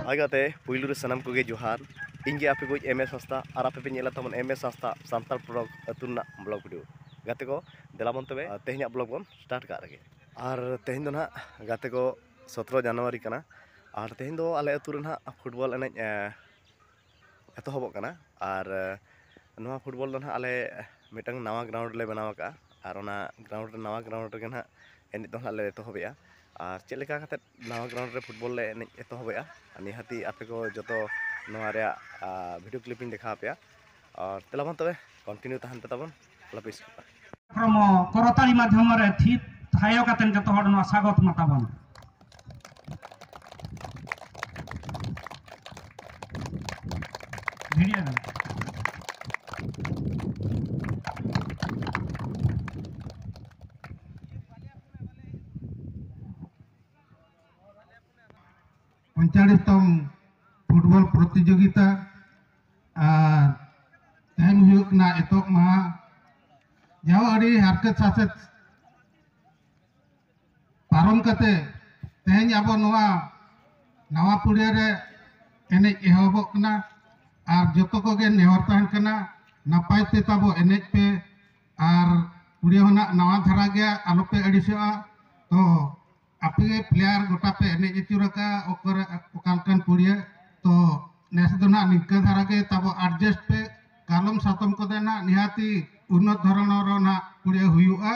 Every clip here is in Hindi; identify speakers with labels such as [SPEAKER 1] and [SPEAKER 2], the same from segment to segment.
[SPEAKER 1] आगाते पुलू सनाम को जोहार इंगे आपे को एमएस हस्ता और आपे पे नेला तमन एमएस हस्ता सांताल ब्लॉग अतुना ब्लॉग वीडियो गाते को देलाबन तबे तेहना ब्लॉग बन स्टार्ट का रगे और तेहन दो ना गाते को 17 जनवरी कना और तेहन दो आले अतु रे ना फुटबॉल एने एतहबक कना और नवा फुटबॉल दो ना आले मिटंग नवा ग्राउंड ले बनावा का और ओना ग्राउंड नवा ग्राउंड रे ना एने दो आले एतहबया और चेक लेका कते नवा ग्राउंड रे फुटबॉल ले एने एतहबया निहाती आपे को जो नवा रे वीडियो क्लिपिंग देखा पे और तेलाबन तबे कंटिन्यू तहन पे तबन लपिस
[SPEAKER 2] प्रमो करताली माध्यम रे थी थायो कातेन जतो हड़ न स्वागत माताबन वीडियो
[SPEAKER 3] पंचाड़ीतम फुटबॉल प्रतियोगिता तेहन हुयुकना एतोक महा जाओ अड़ी हरकत सासत पारम कते तेहन अब नवा पुड़िया रे एने एहबक कना और जतो को गे नेहर तहन कना नपाय ते ताबो एने पे और पुड़िया होना नवा धारा गया आलो पे अड़ीसोआ तो आपे प्लेयर गोटा पे एने चुरका ओकर ओकालकन पुड़िया तो नेस दो ना निका धारा के ताबो एडजस्ट पे कालम सातम को देना निहाती उन्नत धरणर ना पुड़िया हुयुआ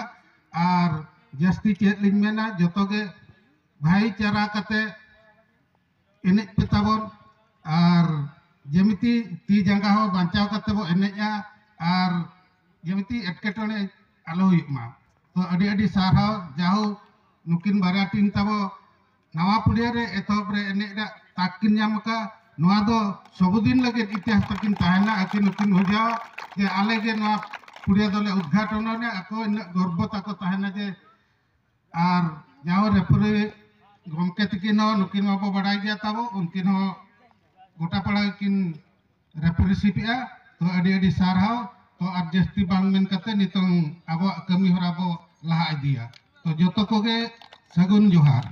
[SPEAKER 3] और जस्ती चेत लिंग मेना जतो के भाईचारा कते एने पे ताबन और जेमिति ती जंगा हो बांचाव कते बो एनेया और जेमिति एटकेटणे आलो हुयुमा तो अडी अडी साराव जाहु नुकिन बारा टीम ताबो नवा पुड़िया रे एतहब रे एने ताकिन नामका नवा दो सबुदिन लगे इतिहास तकिन तहना आकिन नुकिन होजाओ जे आले गे नवा पुड़िया दोले उद्घाटन ने ako इन गर्व ताको तहना जे और जाओ रेफरी गमके तकिन हो नुकिन माबो बड़ाई गया ताबो उनकिन हो गोटा पड़ा किन रेफरीशिप तो अडी अडी सारहाव तो और जस्ती बांग मेन कते नितों आबो कमी होरा बो लहा इदिया तो जोतो को गे सगुन जोहार